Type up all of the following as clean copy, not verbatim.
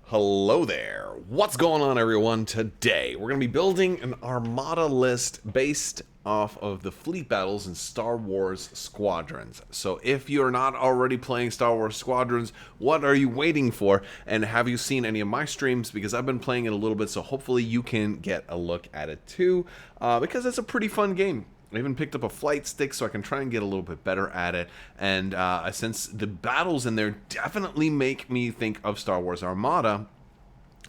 Hello there. What's going on, everyone? Today we're going to be building an Armada list based off of the fleet battles in Star Wars Squadrons. So if you're not already playing Star Wars Squadrons, what are you waiting for? And have you seen any of my streams? Because I've been playing it a little bit, so hopefully you can get a look at it too, because it's a pretty fun game. I even picked up a flight stick so I can try and get a little bit better at it. And since the battles in there definitely make me think of Star Wars Armada,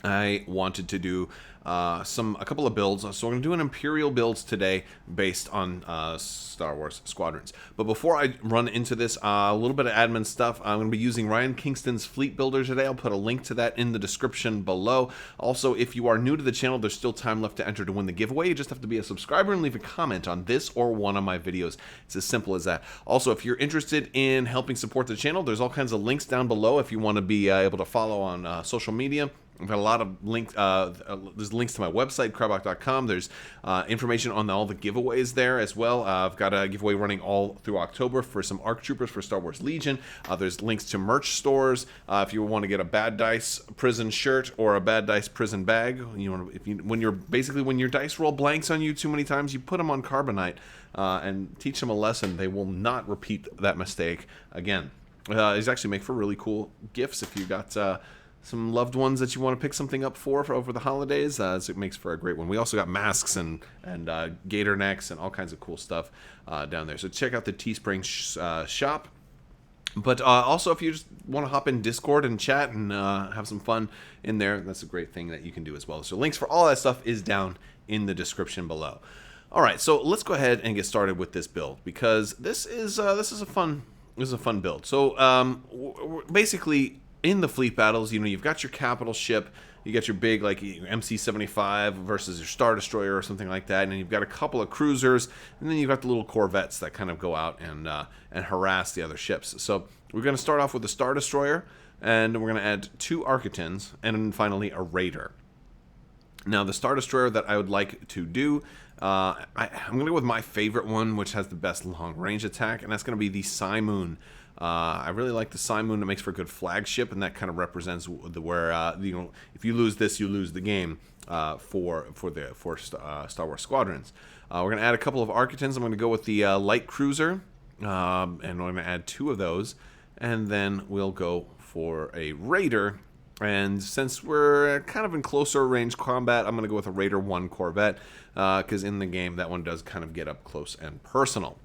I wanted to do a couple of builds. So we're going to do an Imperial build today based on Star Wars Squadrons. But before I run into this, a little bit of admin stuff. I'm going to be using Ryan Kingston's Fleet Builder today. I'll put a link to that in the description below. Also, if you are new to the channel, there's still time left to enter to win the giveaway. You just have to be a subscriber and leave a comment on this or one of my videos. It's as simple as that. Also, if you're interested in helping support the channel, there's all kinds of links down below if you want to be able to follow on social media. I've got a lot of links. There's links to my website, Crabbok.com. There's information on all the giveaways there as well. I've got a giveaway running all through October for some ARC Troopers for Star Wars Legion. There's links to merch stores if you want to get a Bad Dice prison shirt or a Bad Dice prison bag. When your dice roll blanks on you too many times, you put them on carbonite and teach them a lesson. They will not repeat that mistake again. These actually make for really cool gifts if you got some loved ones that you want to pick something up for over the holidays. So it makes for a great one. We also got masks and gator necks and all kinds of cool stuff down there. So check out the Teespring shop. But also, if you just want to hop in Discord and chat and have some fun in there, that's a great thing that you can do as well. So links for all that stuff is down in the description below. All right, so let's go ahead and get started with this build because this is a fun build. So basically, in the fleet battles, you've got your capital ship, you got your big MC-75 versus your Star Destroyer or something like that, and then you've got a couple of cruisers, and then you've got the little corvettes that kind of go out and harass the other ships. So we're going to start off with the Star Destroyer, and we're going to add 2 Architans, and then finally a Raider. Now, the Star Destroyer that I would like to do, I'm going to go with my favorite one, which has the best long-range attack, and that's going to be the Simoon. I really like the Simoon. It makes for a good flagship, and that kind of represents where if you lose this, you lose the game for Star Wars Squadrons. We're going to add a couple of Architans. I'm going to go with the light cruiser, and we're going to add 2 of those, and then we'll go for a Raider. And since we're kind of in closer range combat, I'm going to go with a Raider 1 Corvette, because in the game that one does kind of get up close and personal.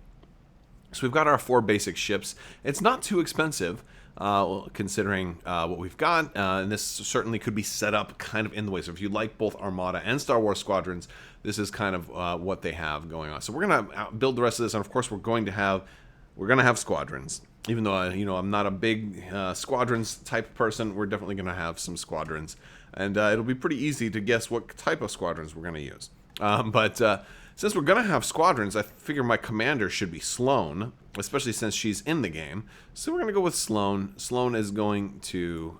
So we've got our 4 basic ships. It's not too expensive, considering what we've got, and this certainly could be set up kind of in the way. So if you like both Armada and Star Wars Squadrons, this is kind of what they have going on. So we're gonna build the rest of this, and of course we're gonna have Squadrons. Even though I'm not a big Squadrons type person, we're definitely gonna have some Squadrons, and it'll be pretty easy to guess what type of Squadrons we're gonna use. Since we're going to have Squadrons, I figure my commander should be Sloane, especially since she's in the game. So we're going to go with Sloane. Sloane is going to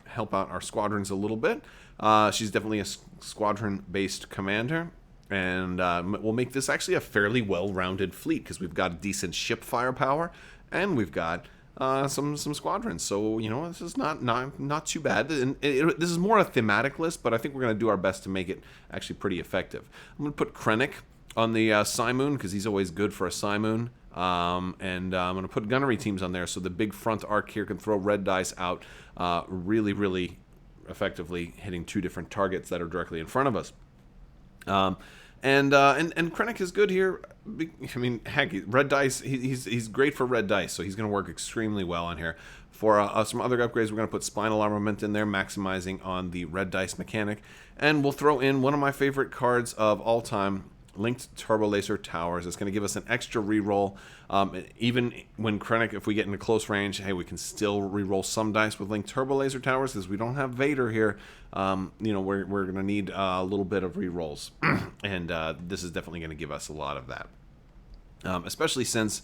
help out our Squadrons a little bit. She's definitely a Squadron-based commander, and we'll make this actually a fairly well-rounded fleet because we've got decent ship firepower, and we've got some Squadrons. So, this is not too bad. And this is more a thematic list, but I think we're going to do our best to make it actually pretty effective. I'm going to put Krennic on the Simoon because he's always good for a Simoon. And I'm going to put gunnery teams on there so the big front arc here can throw red dice out really, really effectively, hitting 2 different targets that are directly in front of us. And Krennic is good here. I mean, heck, red dice. He's great for red dice, so he's going to work extremely well on here. For some other upgrades, we're going to put Spinal Armament in there, maximizing on the red dice mechanic, and we'll throw in one of my favorite cards of all time, Linked Turbo Laser Towers. It's going to give us an extra reroll. Even when Krennic, if we get into close range, hey, we can still reroll some dice with Linked Turbo Laser Towers because we don't have Vader here. We're going to need a little bit of rerolls, and this is definitely going to give us a lot of that. Especially since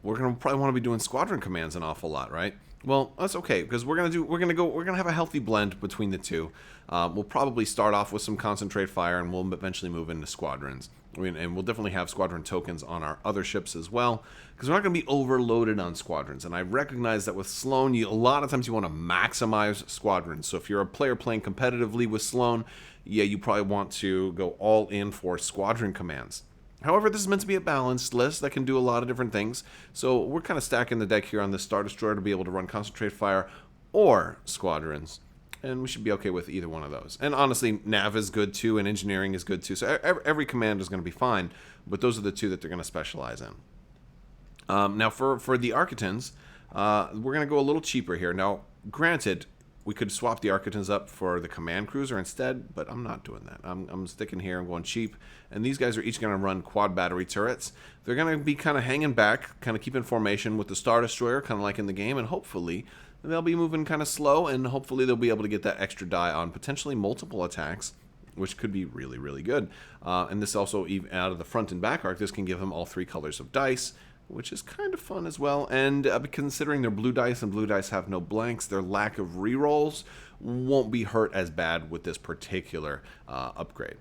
we're going to probably want to be doing squadron commands an awful lot, right? Well, that's okay because we're gonna have a healthy blend between the two. We'll probably start off with some concentrate fire, and we'll eventually move into squadrons. And we'll definitely have squadron tokens on our other ships as well, because we're not going to be overloaded on squadrons. And I recognize that with Sloan, a lot of times you want to maximize squadrons. So if you're a player playing competitively with Sloan, yeah, you probably want to go all in for squadron commands. However, this is meant to be a balanced list that can do a lot of different things. So we're kind of stacking the deck here on this Star Destroyer to be able to run concentrate fire or squadrons. And we should be okay with either one of those. And honestly, nav is good too, and engineering is good too. So every command is going to be fine, but those are the two that they're going to specialize in. Now, for the Architans, we're going to go a little cheaper here. Now, granted, we could swap the Architans up for the command cruiser instead, but I'm not doing that. I'm sticking here. I'm going cheap. And these guys are each going to run quad battery turrets. They're going to be kind of hanging back, kind of keeping formation with the Star Destroyer, kind of like in the game, and hopefully they'll be moving kind of slow, and hopefully they'll be able to get that extra die on potentially multiple attacks, which could be really, really good. And this also, even out of the front and back arc, this can give them all 3 colors of dice, which is kind of fun as well. And considering they're blue dice and blue dice have no blanks, their lack of rerolls won't be hurt as bad with this particular upgrade.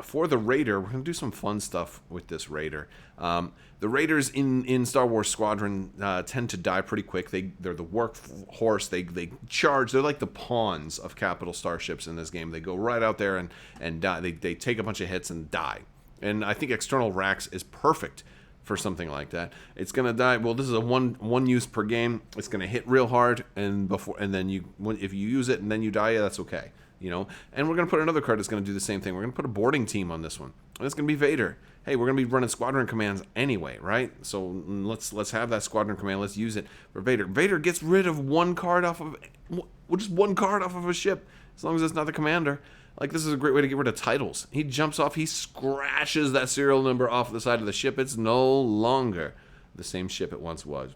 For the Raider, we're going to do some fun stuff with this Raider. The Raiders in Star Wars Squadron tend to die pretty quick. They're the workhorse. They charge. They're like the pawns of capital starships in this game. They go right out there and die. They take a bunch of hits and die. And I think external racks is perfect for something like that. It's gonna die. Well, this is a one use per game. It's gonna hit real hard, and then if you use it and then you die, yeah, that's okay. And we're gonna put another card that's gonna do the same thing. We're gonna put a boarding team on this one, and it's gonna be Vader. Hey, we're gonna be running squadron commands anyway, right? So let's have that squadron command. Let's use it for Vader. Vader gets rid of one card off of just one card off of a ship, as long as it's not the commander. Like, this is a great way to get rid of titles. He jumps off, he scratches that serial number off the side of the ship. It's no longer the same ship it once was.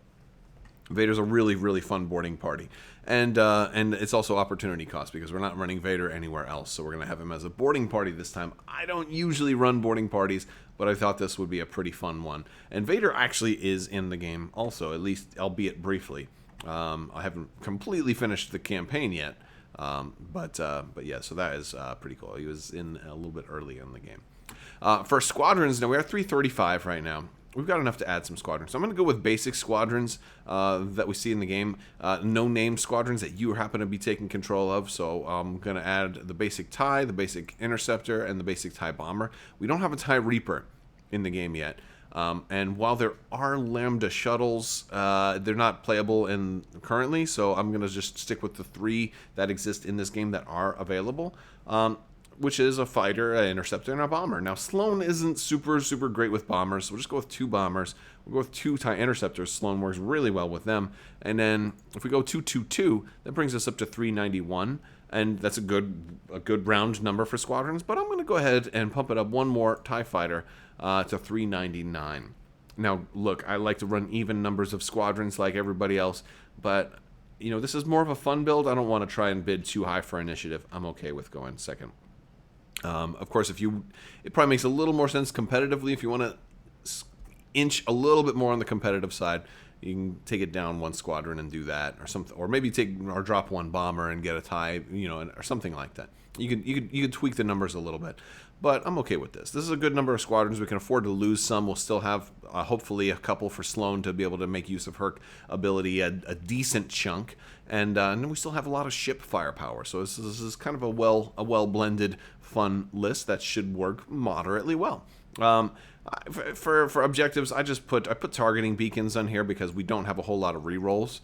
Vader's a really, really fun boarding party. And it's also opportunity cost, because we're not running Vader anywhere else. So we're going to have him as a boarding party this time. I don't usually run boarding parties, but I thought this would be a pretty fun one. And Vader actually is in the game also, at least albeit briefly. I haven't completely finished the campaign yet. But yeah, so that is pretty cool. He was in a little bit early in the game. For squadrons, now we are 335 right now. We've got enough to add some squadrons. So I'm going to go with basic squadrons that we see in the game. No name squadrons that you happen to be taking control of. So I'm going to add the basic TIE, the basic Interceptor, and the basic TIE Bomber. We don't have a TIE Reaper in the game yet. And while there are Lambda shuttles, they're not playable currently, so I'm going to just stick with the 3 that exist in this game that are available, which is a fighter, an interceptor, and a bomber. Now, Sloan isn't super, super great with bombers, so we'll just go with 2 bombers. We'll go with 2 TIE interceptors. Sloan works really well with them. And then if we go 222, that brings us up to 391. And that's a good round number for squadrons, but I'm going to go ahead and pump it up one more TIE fighter to 399. Now, look, I like to run even numbers of squadrons like everybody else, but this is more of a fun build. I don't want to try and bid too high for initiative. I'm okay with going second. Of course, it probably makes a little more sense competitively if you want to inch a little bit more on the competitive side. You can take it down 1 squadron and do that, or something, or maybe drop 1 bomber and get a TIE, or something like that. You could tweak the numbers a little bit, but I'm okay with this. This is a good number of squadrons. We can afford to lose some. We'll still have hopefully a couple for Sloan to be able to make use of her ability, a decent chunk, and then we still have a lot of ship firepower. So this is kind of a well blended, fun list that should work moderately well. For objectives, I put targeting beacons on here because we don't have a whole lot of rerolls.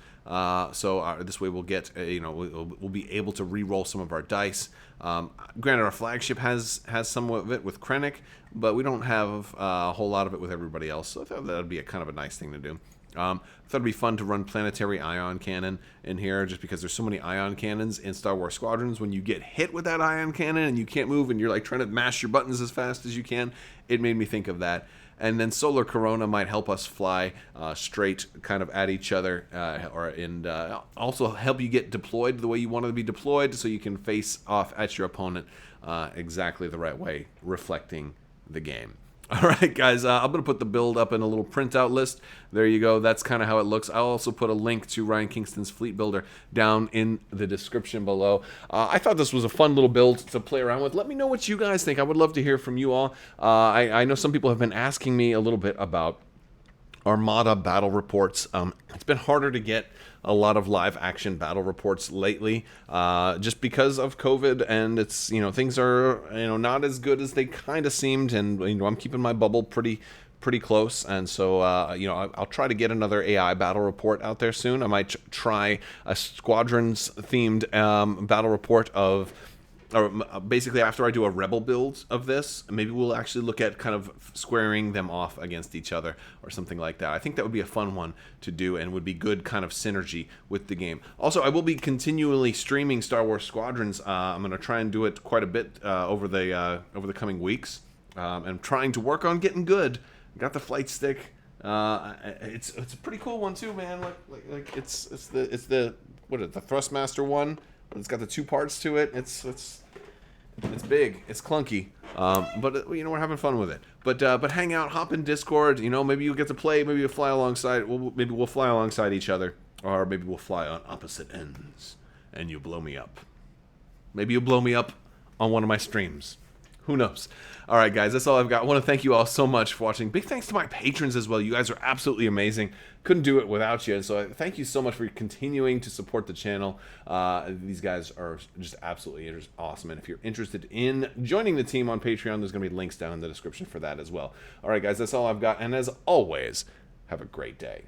So this way we'll get we'll be able to reroll some of our dice. Granted, our flagship has some of it with Krennic, but we don't have a whole lot of it with everybody else. So I thought that'd be a kind of a nice thing to do. I thought it'd be fun to run planetary ion cannon in here, just because there's so many ion cannons in Star Wars Squadrons. When you get hit with that ion cannon and you can't move and you're like trying to mash your buttons as fast as you can, it made me think of that. And then Solar Corona might help us fly straight kind of at each other, and also help you get deployed the way you want to be deployed, so you can face off at your opponent exactly the right way, reflecting the game. All right, guys, I'm going to put the build up in a little printout list. There you go. That's kind of how it looks. I'll also put a link to Ryan Kingston's Fleet Builder down in the description below. I thought this was a fun little build to play around with. Let me know what you guys think. I would love to hear from you all. I know some people have been asking me a little bit about Armada battle reports. It's been harder to get a lot of live action battle reports lately, just because of COVID, and it's, things are, not as good as they kind of seemed, and I'm keeping my bubble pretty close, and so I'll try to get another AI battle report out there soon. I might try a Squadrons themed battle report of, or basically after I do a rebel build of this, maybe we'll actually look at kind of squaring them off against each other or something like that. I think that would be a fun one to do and would be good kind of synergy with the game. Also, I will be continually streaming Star Wars Squadrons. I'm going to try and do it quite a bit over the coming weeks. I'm trying to work on getting good. Got the flight stick. It's a pretty cool one too, man. Like it's the what is it, the Thrustmaster one? It's got the two parts to it. It's big. It's clunky. But we're having fun with it. But hang out, hop in Discord. Maybe you'll get to play. Maybe you'll fly alongside. Maybe we'll fly alongside each other, or maybe we'll fly on opposite ends, and you blow me up. Maybe you'll blow me up on one of my streams. Who knows? All right, guys, that's all I've got. I want to thank you all so much for watching. Big thanks to my patrons as well. You guys are absolutely amazing. Couldn't do it without you. So thank you so much for continuing to support the channel. These guys are just absolutely awesome. And if you're interested in joining the team on Patreon, there's going to be links down in the description for that as well. All right, guys, that's all I've got. And as always, have a great day.